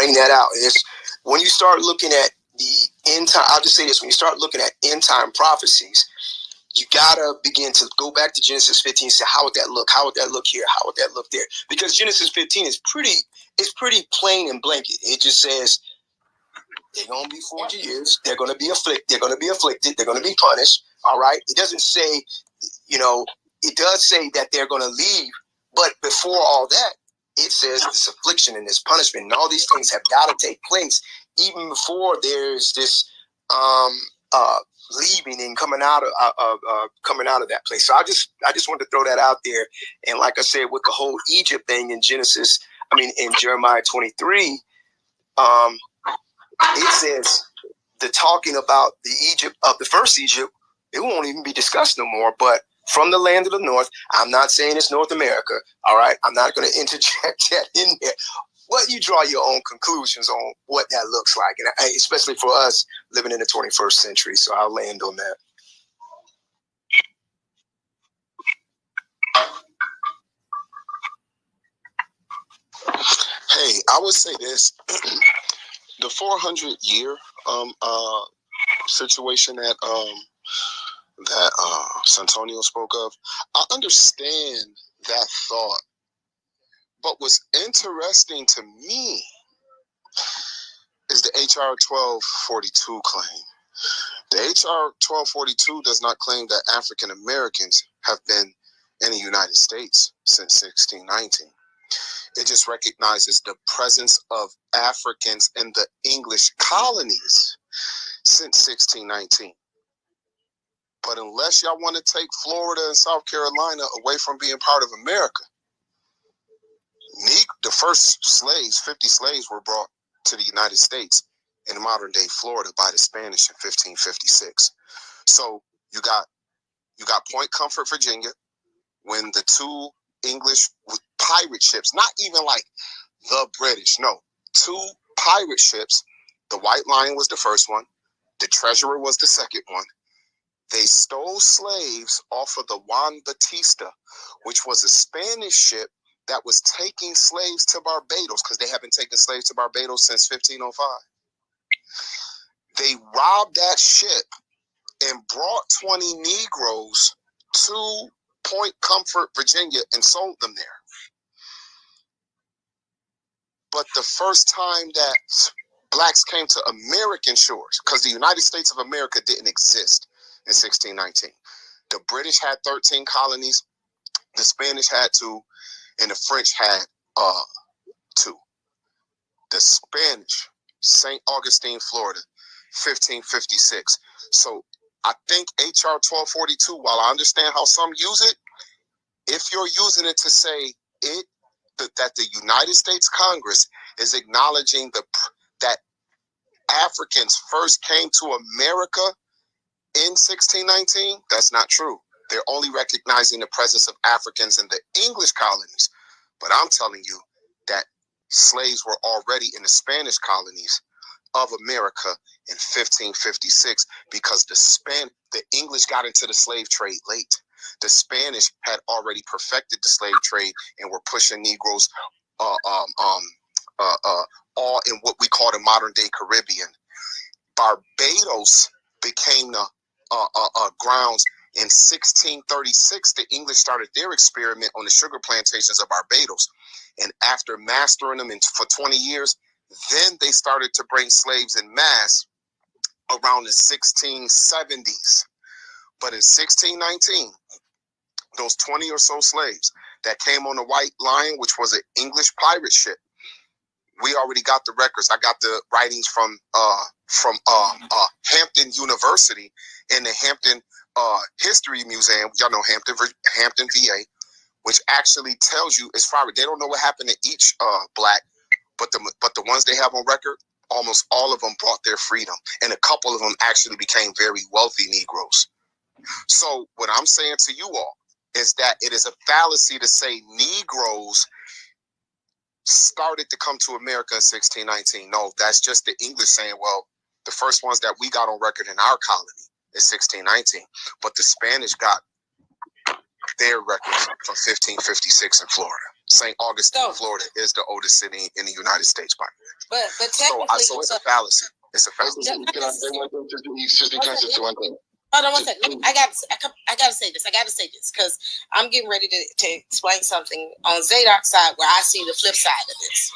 bring that out. Is when you start looking at the end time, I'll just say this, when you start looking at end time prophecies, you gotta begin to go back to Genesis 15 and say, how would that look? How would that look here? How would that look there? Because Genesis 15 is pretty plain and blanket. It just says they're gonna be 40 years, they're gonna be afflicted, they're gonna be punished. All right. It doesn't say, it does say that they're gonna leave, but before all that, it says this affliction and this punishment and all these things have got to take place even before there's this leaving and coming out of that place. So I just wanted to throw that out there. And like I said, with the whole Egypt thing in in Jeremiah 23, it says the talking about the Egypt of the first Egypt, it won't even be discussed no more. But from the land of the north, I'm not saying it's North America. All right, I'm not going to interject that in there. But you draw your own conclusions on what that looks like, and especially for us living in the 21st century. So I'll land on that. Hey, I would say this: the 400-year situation that Santonio spoke of, I understand that thought. But what's interesting to me is the H.R.1242 claim. The H.R.1242 does not claim that African Americans have been in the United States since 1619. It just recognizes the presence of Africans in the English colonies since 1619. But unless y'all want to take Florida and South Carolina away from being part of America, the first slaves, 50 slaves, were brought to the United States in modern-day Florida by the Spanish in 1556. So you got Point Comfort, Virginia, when the two English pirate ships, not even like the British, no, two pirate ships. The White Lion was the first one. The Treasurer was the second one. They stole slaves off of the Juan Batista, which was a Spanish ship that was taking slaves to Barbados, because they have been taking slaves to Barbados since 1505. They robbed that ship and brought 20 Negroes to Point Comfort, Virginia, and sold them there. But the first time that blacks came to American shores, because the United States of America didn't exist in 1619. The British had 13 colonies, the Spanish had 2, and the French had 2. The Spanish, St. Augustine, Florida, 1556. So I think H.R. 1242, while I understand how some use it, if you're using it to say that the United States Congress is acknowledging that Africans first came to America in 1619, that's not true. They're only recognizing the presence of Africans in the English colonies. But I'm telling you that slaves were already in the Spanish colonies of America in 1556, because the English got into the slave trade late. The Spanish had already perfected the slave trade and were pushing Negroes all in what we call the modern day Caribbean. Barbados became the grounds. In 1636, the English started their experiment on the sugar plantations of Barbados. And after mastering them for 20 years, then they started to bring slaves in mass around the 1670s. But in 1619, those 20 or so slaves that came on the White Lion, which was an English pirate ship, we already got the records. I got the writings from Hampton University in the Hampton History Museum. Y'all know Hampton, VA, which actually tells you, as far as they don't know what happened to each black, but the ones they have on record, almost all of them brought their freedom, and a couple of them actually became very wealthy Negroes. So what I'm saying to you all is that it is a fallacy to say Negroes started to come to America in 1619. No, that's just the English saying, well, the first ones that we got on record in our colony is 1619, but the Spanish got their records from 1556 in Florida. St. Augustine, Florida, is the oldest city in the United States, by the way. But technically, so it's a fallacy. It's a fallacy. Can I say one thing? Just be conscious to one thing. Hold on one second. I gotta say this. Because I'm getting ready to explain something on Zadok's side where I see the flip side of this.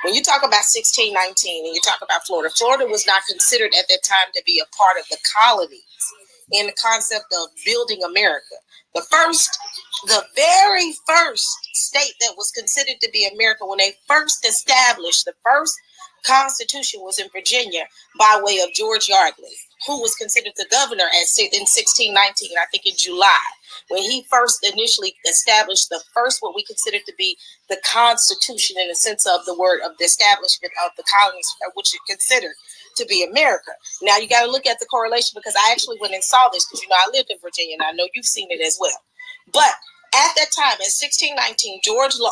When you talk about 1619 and you talk about Florida, Florida was not considered at that time to be a part of the colonies in the concept of building America. The very first state that was considered to be America when they first established the first Constitution was in Virginia by way of George Yardley, who was considered the governor in 1619, I think in July, when he first initially established the first what we consider to be the Constitution in the sense of the word of the establishment of the colonies, which is considered to be America. Now you got to look at the correlation because I actually went and saw this because I lived in Virginia and I know you've seen it as well. But at that time, in 1619,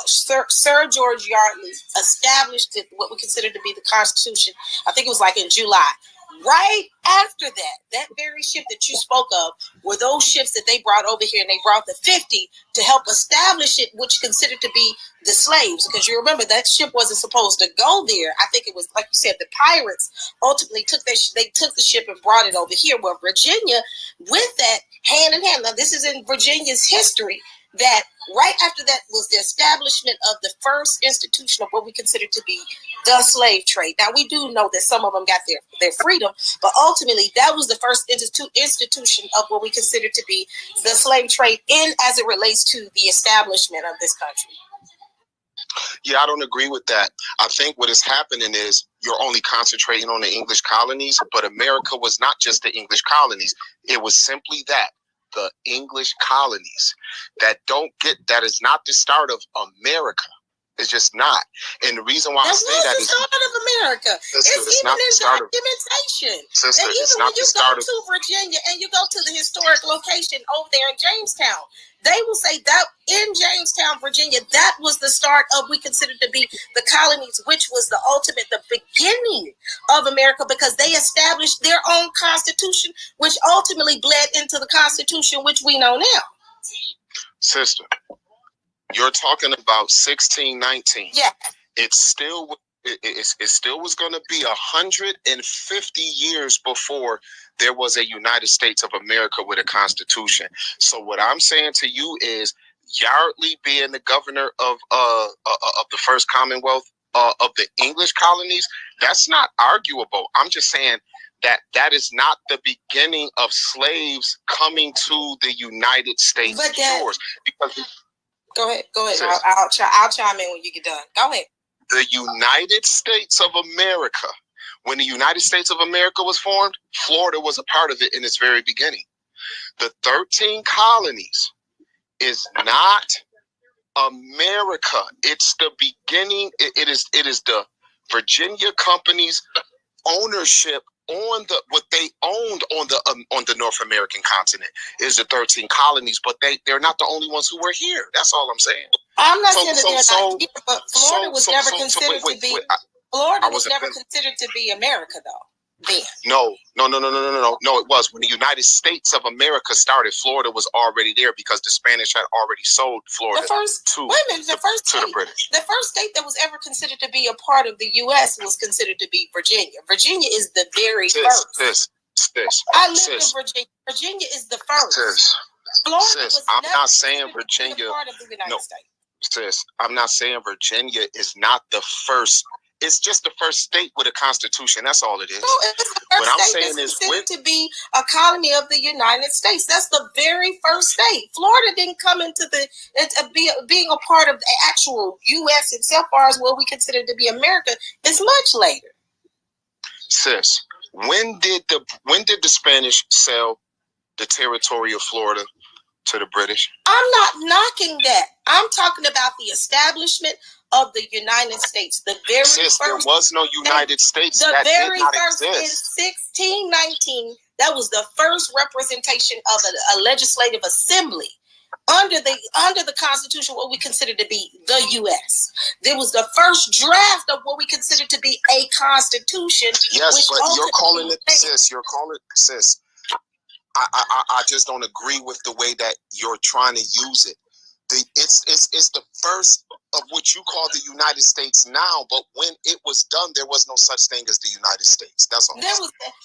Sir George Yardley established what we consider to be the Constitution. I think it was like in July. Right after that very ship that you spoke of were those ships that they brought over here, and they brought the 50 to help establish it, which considered to be the slaves. Because you remember that ship wasn't supposed to go there. I think it was, like you said, the pirates ultimately took the ship and brought it over here. Well, Virginia, with that, hand in hand. Now, this is in Virginia's history. That right after that was the establishment of the first institution of what we consider to be the slave trade. Now, we do know that some of them got their freedom, but ultimately that was the first institution of what we consider to be the slave trade as it relates to the establishment of this country. Yeah, I don't agree with that. I think what is happening is you're only concentrating on the English colonies, but America was not just the English colonies. It was simply that. The English colonies that is not the start of America. It's just not. And the reason why I say that is the start of America. It's even in documentation. Sister, and even when you go to Virginia and you go to the historic location over there in Jamestown, they will say that in Jamestown, Virginia, that was the start of we consider to be the colonies, which was the beginning of America, because they established their own constitution, which ultimately bled into the Constitution, which we know now. Sister, you're talking about 1619. Yeah. It still was going to be 150 years before there was a United States of America with a constitution. So what I'm saying to you is Yardley being the governor of the first Commonwealth of the English colonies, that's not arguable. I'm just saying that is not the beginning of slaves coming to the United States shores. Go ahead. I'll chime in when you get done. Go ahead. The United States of America, when the United States of America was formed, Florida was a part of it in its very beginning. The 13 colonies is not America. It's the beginning. It is the Virginia Company's ownership on what they owned on the North American continent is the 13 colonies, but they're not the only ones who were here. That's all I'm saying. I'm not saying that they're not here, but Florida was never considered to be. Florida was never considered to be America, though. Then. No, it was. When the United States of America started, Florida was already there because the Spanish had already sold Florida to the British. The first state that was ever considered to be a part of the U.S. was considered to be Virginia. Virginia is the very first. I lived in Virginia. Virginia is the first. Florida was I'm not saying Virginia. Part of the United States. Sis, I'm not saying Virginia is not the first. It's just the first state with a constitution. That's all it is. No, it's the first state that's considered to be a colony of the United States. That's the very first state. Florida didn't come into being a part of the actual U.S. itself, far as what we consider to be America. It's much later. Sis, when did the Spanish sell the territory of Florida to the British? I'm not knocking that. I'm talking about the establishment of the United States. The very first. There was no United States. The that very did not first exist. In 1619, that was the first representation of a legislative assembly under the Constitution, what we consider to be the U.S. There was the first draft of what we consider to be a Constitution. Yes, but you're calling it sis. You're calling it sis. I just don't agree with the way that you're trying to use it. It's the first of what you call the United States now, but when it was done, there was no such thing as the United States. That's all.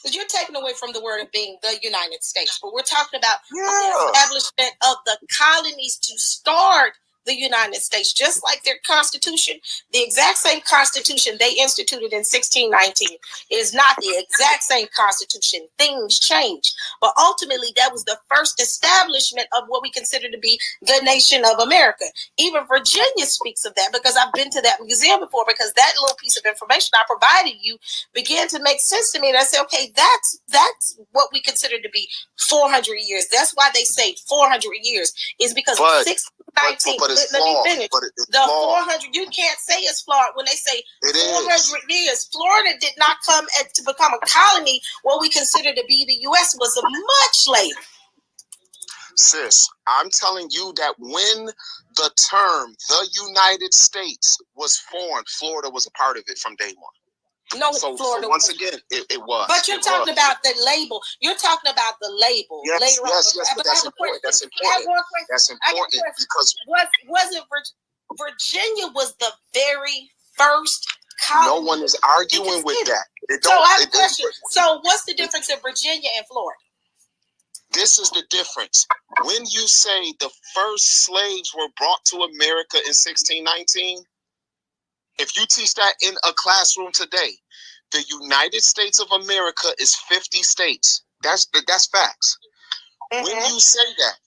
You're taking away from the word of being the United States, but we're talking about the establishment of the colonies to start the United States, just like their constitution. The exact same constitution they instituted in 1619 is not the exact same constitution. Things change, but ultimately that was the first establishment of what we consider to be the nation of America. Even Virginia speaks of that, because I've been to that museum before, because that little piece of information I provided you began to make sense to me. And I said, okay, that's what we consider to be 400 years. That's why they say 400 years, is because 1619. Let me finish. The 400, you can't say it's flawed when they say 400 years. Florida did not come to become a colony. What we consider to be the U.S. was much later. Sis, I'm telling you that when the term the United States was formed, Florida was a part of it from day one. No, so Florida once again, it was. But you're talking about the label. You're talking about the label. Yes, but that's important. That's important. That's important because wasn't Virginia was the very first colony. No one is arguing with that. So I have a question. So what's the difference in Virginia and Florida? This is the difference. When you say the first slaves were brought to America in 1619, if you teach that in a classroom today, the United States of America is 50 states. That's facts. Mm-hmm. When you say that,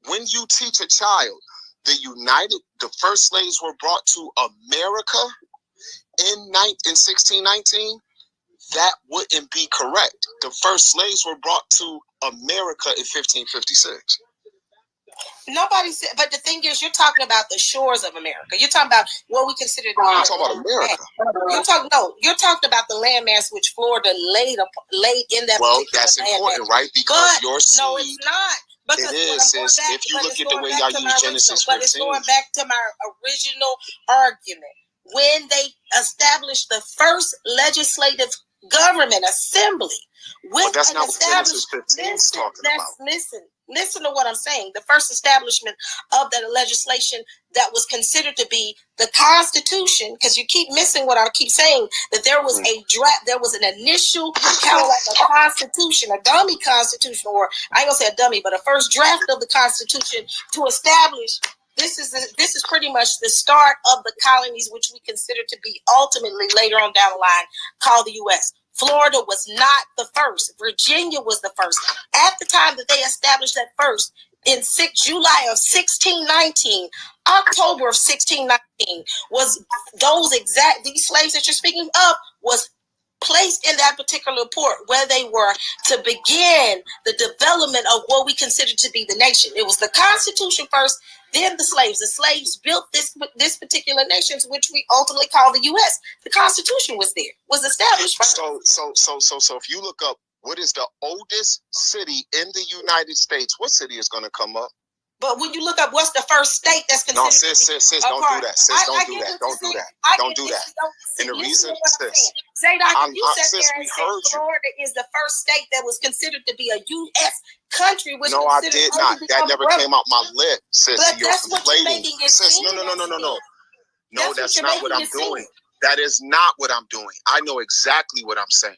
when you teach a child, the first slaves were brought to America in 1619, that wouldn't be correct. The first slaves were brought to America in 1556. Nobody said, but the thing is, you're talking about the shores of America. You're talking about what we consider. I'm talking about America. You're talking about the landmass which Florida laid in that. Well, that's important, right? Because but, no, it's not. Because it is. If you look at the way y'all use Genesis 15, but it's going back to my original argument. When they established the first legislative government assembly, well, that's not what Genesis 15 is talking about. Listen to what I'm saying. The first establishment of that legislation that was considered to be the Constitution, because you keep missing what I keep saying, that there was a draft, there was an initial kind of like a constitution, a dummy constitution, or I ain't gonna say a dummy, but a first draft of the Constitution to establish. This is pretty much the start of the colonies, which we consider to be ultimately later on down the line called the U.S. Florida was not the first. Virginia was the first. At the time that they established that first, in July of 1619, October of 1619, was these slaves that you're speaking of was placed in that particular port where they were to begin the development of what we consider to be the nation. It was the Constitution first, then the slaves. The slaves built this particular nation, which we ultimately call the U.S. The Constitution was established first. So if you look up what is the oldest city in the United States, what city is going to come up? But when you look up what's the first state that's considered, no, sis, don't do that. Sis, don't do that. And the reason, sis, Zadok, you said Florida is the first state that was considered to be a U.S. country. No, I did not. That never came out my lip, sis. But that's what you're making it seem. No. No, that's not what I'm doing. That is not what I'm doing. I know exactly what I'm saying.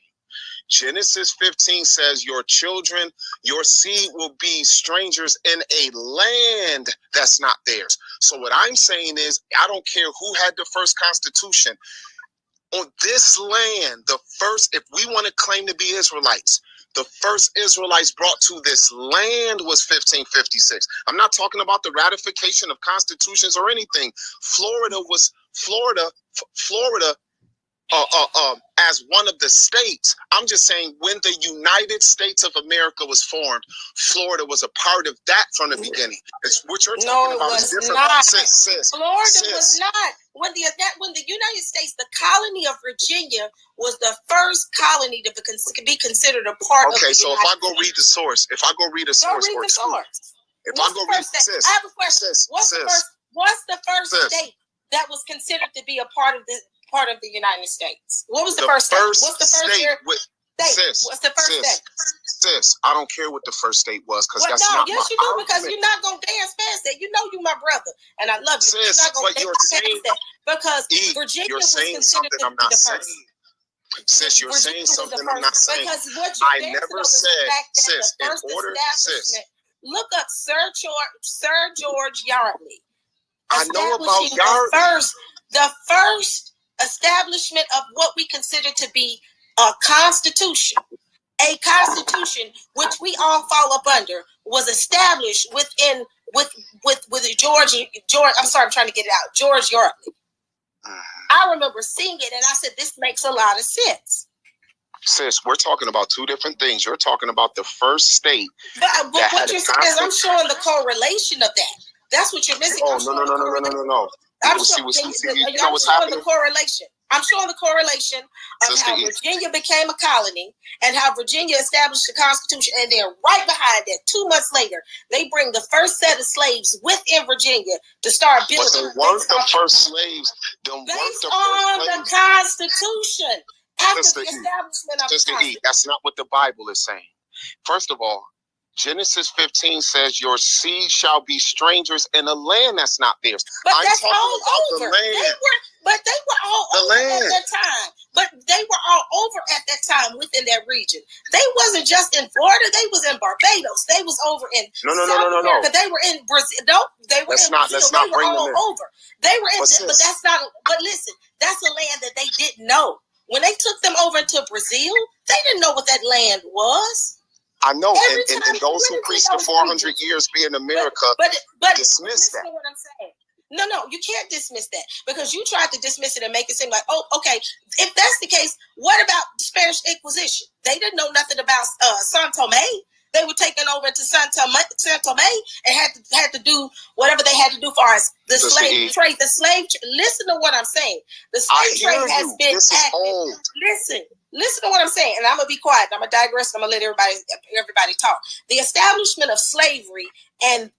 Genesis 15 says your children, your seed will be strangers in a land that's not theirs. So what I'm saying is, I don't care who had the first constitution. On this land, if we want to claim to be Israelites, the first Israelites brought to this land was 1556. I'm not talking about the ratification of constitutions or anything. Florida as one of the states. I'm just saying, when the United States of America was formed, Florida was a part of that from the beginning. It's what you're talking about is different. Florida was not. When the United States, the colony of Virginia was the first colony to be considered a part of the United States. Okay, so if I go read the source, I have a question. What's the first state that was considered to be a part of the United States? What was the first state? What's the first state? What's the first state? Sis, I don't care what the first state was, because that's not my yes, you do, argument. because you're not going to dance past that. You know you my brother, and I love you. Sis, you're not going to dance past that, because Virginia you're was saying considered something to I'm be not the saying. first. Sis, you're saying something I'm not saying. I never said, sis, in order, sis. Look up Sir George Yardley. I know about Yardley. The first establishment of what we consider to be a constitution. A constitution, which we all fall up under, was established with George. I'm sorry, I'm trying to get it out. George Yardley. I remember seeing it, and I said, "This makes a lot of sense." Sis, we're talking about two different things. You're talking about the first state. But what you're saying is, I'm showing the correlation of that. That's what you're missing. Oh, no. I'm showing the correlation. I'm showing the correlation of how Virginia became a colony and how Virginia established the Constitution, and then right behind that, 2 months later, they bring the first set of slaves within Virginia to start building. But they weren't the first slaves. Based on the Constitution. After the establishment of the Constitution. That's not what the Bible is saying. First of all, Genesis 15 says your seed shall be strangers in a land that's not theirs. But I'm that's talking all about over. the land. They were all over at that time. But they were all over at that time within that region. They wasn't just in Florida. They was in Barbados. They was over in South America. They were in Brazil. No, they were in Brazil. They were all over. They were in, but that's not. But listen, that's a land that they didn't know. When they took them over to Brazil, they didn't know what that land was. I know, and those who preach the 400 years being America dismiss that. What I'm saying. No, you can't dismiss that, because you tried to dismiss it and make it seem like, oh, okay, if that's the case, what about the Spanish Inquisition? They didn't know nothing about San Tome. They were taken over to San Tome and had to do whatever they had to do for us. The slave trade. Listen to what I'm saying. The slave trade has been active. Listen to what I'm saying, and I'm gonna be quiet. I'm gonna digress. I'm gonna let everybody talk. The establishment of slavery and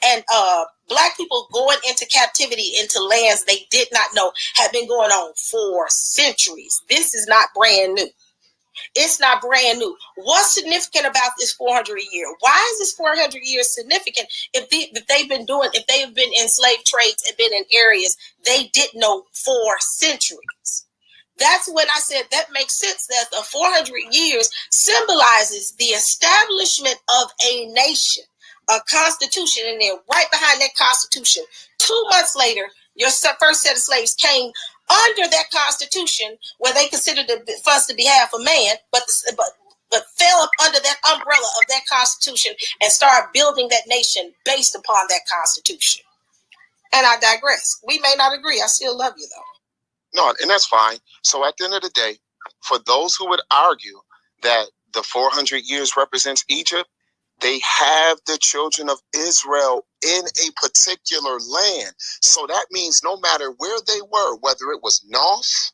black people going into captivity into lands they did not know had been going on for centuries. This is not brand new. It's not brand new. What's significant about this 400 year? Why is this 400 years significant if they've been in slave trades and been in areas they didn't know for centuries? That's when I said that makes sense, that the 400 years symbolizes the establishment of a nation, a constitution, and then right behind that constitution, 2 months later, your first set of slaves came under that constitution, where they considered the first to be half a man, but fell up under that umbrella of that constitution and started building that nation based upon that constitution. And I digress. We may not agree. I still love you, though. No, and that's fine. So at the end of the day, for those who would argue that the 400 years represents Egypt, they have the children of Israel in a particular land. So that means no matter where they were, whether it was North,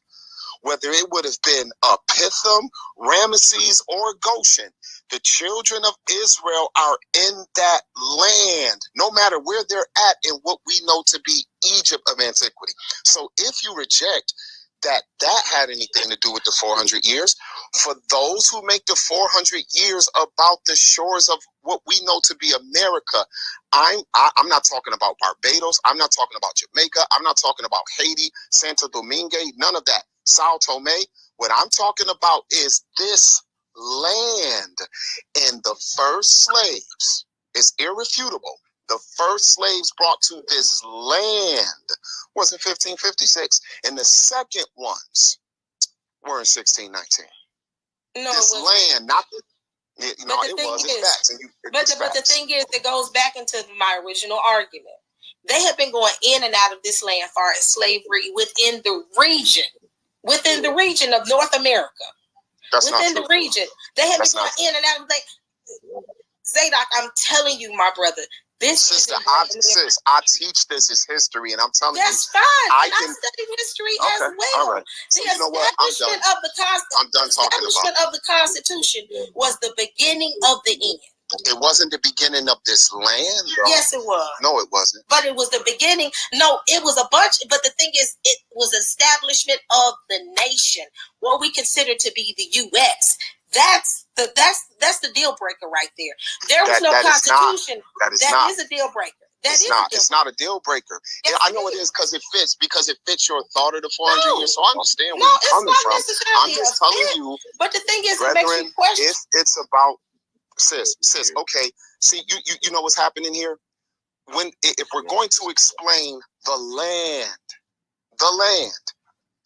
whether it would have been Pithom, Ramesses, or Goshen, the children of Israel are in that land, no matter where they're at in what we know to be Egypt of antiquity. So if you reject that had anything to do with the 400 years, for those who make the 400 years about the shores of what we know to be America, I'm not talking about Barbados, I'm not talking about Jamaica, I'm not talking about Haiti, Santo Domingue, none of that. Sao Tome, what I'm talking about is this land. And the first slaves, it's irrefutable, the first slaves brought to this land was in 1556, and the second ones were in 1619. No, this land, not the, it was in facts. But the thing is, it goes back into my original argument. They have been going in and out of this land as far as slavery within the region of North America. That's within the region. They have been going in and out of Zadok, I'm telling you, my brother, Sister, I teach this as history, and I'm telling you. That's fine. I study history as well. All right. So the establishment of the Constitution was the beginning of the end. It wasn't the beginning of this land, though. Yes, it was. No, it wasn't. But it was the beginning. No, it was a bunch. But the thing is, it was establishment of the nation, what we consider to be the U.S. That's the deal breaker right there. There was no Constitution. That is a deal breaker. It's not a deal breaker. Yes, I know it is because it fits your thought of the 400 years. So I understand where you're coming from. I'm just telling you. But the thing is, brethren, it makes you question. It's about sis. Okay. See, you know what's happening here. If we're going to explain the land,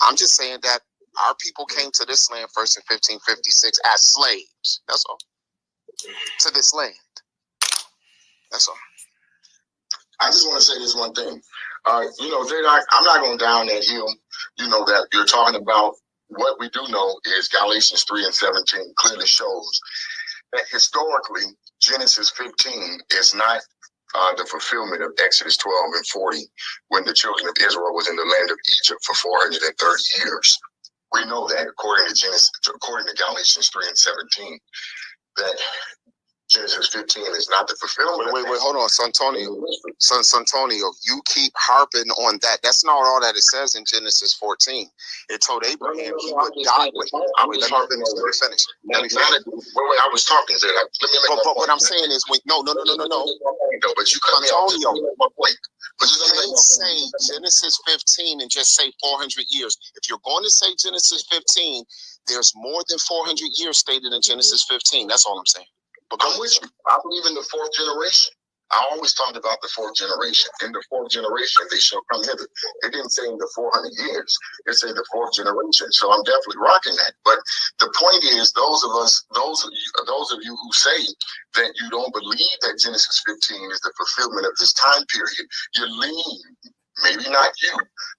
I'm just saying that our people came to this land first in 1556 as slaves. That's all. To this land. That's all. I just want to say this one thing. I'm not going down that hill, that you're talking about. What we do know is Galatians 3:17 clearly shows that historically, Genesis 15 is not the fulfillment of Exodus 12 and 40 when the children of Israel was in the land of Egypt for 430 years. We know that according to Galatians 3:17, that Genesis 15 is not the fulfillment. Wait, hold on, Santonio. Santonio, you keep harping on that. That's not all that it says in Genesis 14. It told Abraham he would die with him. I was harping on Let me finish. Wait, I was talking, Zed. But what I'm saying is, no. But you cut me off. But you can't say Genesis 15 and just say 400 years. If you're going to say Genesis 15, there's more than 400 years stated in Genesis 15. That's all I'm saying. I'm with you. I believe in the fourth generation. I always talked about the fourth generation. In the fourth generation, they shall come hither. It didn't say in the 400 years. It said the fourth generation. So I'm definitely rocking that. But the point is, those of you who say that you don't believe that Genesis 15 is the fulfillment of this time period, you lean. Maybe not you,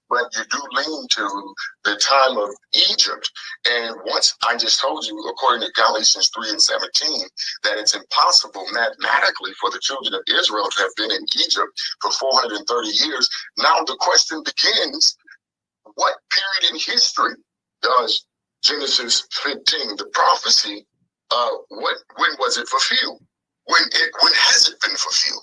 but you do lean to the time of Egypt. And once I just told you, according to Galatians 3:17, that it's impossible mathematically for the children of Israel to have been in Egypt for 430 years. Now the question begins, what period in history does Genesis 15, the prophecy, when was it fulfilled? When has it been fulfilled?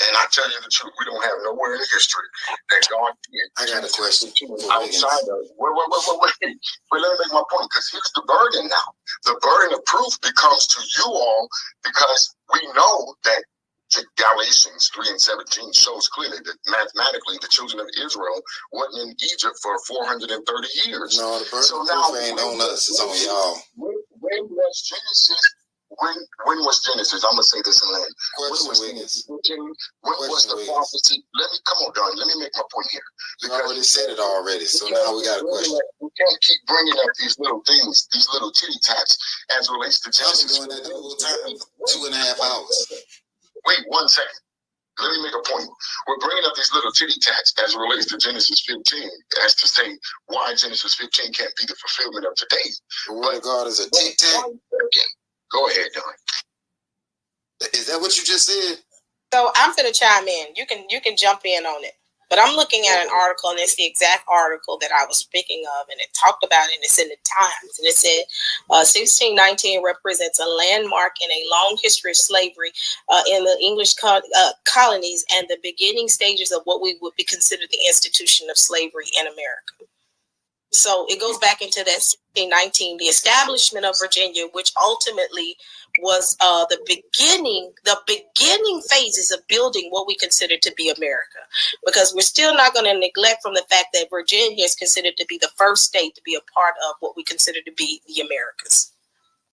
And I tell you the truth, we don't have nowhere in history that God did. I got a question. Outside of wait. Let me make my point, because here's the burden now. The burden of proof becomes to you all, because we know that Galatians 3:17 shows clearly that mathematically the children of Israel wasn't in Egypt for 430 years. No, the burden of proof ain't on us, it's on y'all. When was Genesis? When was Genesis? I'm gonna say this in land. When was the prophecy? Come on, Don. Let me make my point here. You already said it already, so now we got a question. We can't keep bringing up these little things, these little titty tats, as it relates to Genesis. I've been doing that the whole time, 2.5 hours. Wait 1 second. Let me make a point. We're bringing up these little titty tats as it relates to Genesis 15, as to say why Genesis 15 can't be the fulfillment of today. The word of God is a tic tac. Go ahead, Don. Is that what you just said? So I'm going to chime in. You can jump in on it. But I'm looking at an article, and it's the exact article that I was speaking of, and it talked about it, and it's in the Times. And it said 1619 represents a landmark in a long history of slavery in the English colonies and the beginning stages of what we would be considered the institution of slavery in America. So it goes back into that 1619, the establishment of Virginia, which ultimately was the beginning phases of building what we consider to be America. Because we're still not going to neglect from the fact that Virginia is considered to be the first state to be a part of what we consider to be the Americas.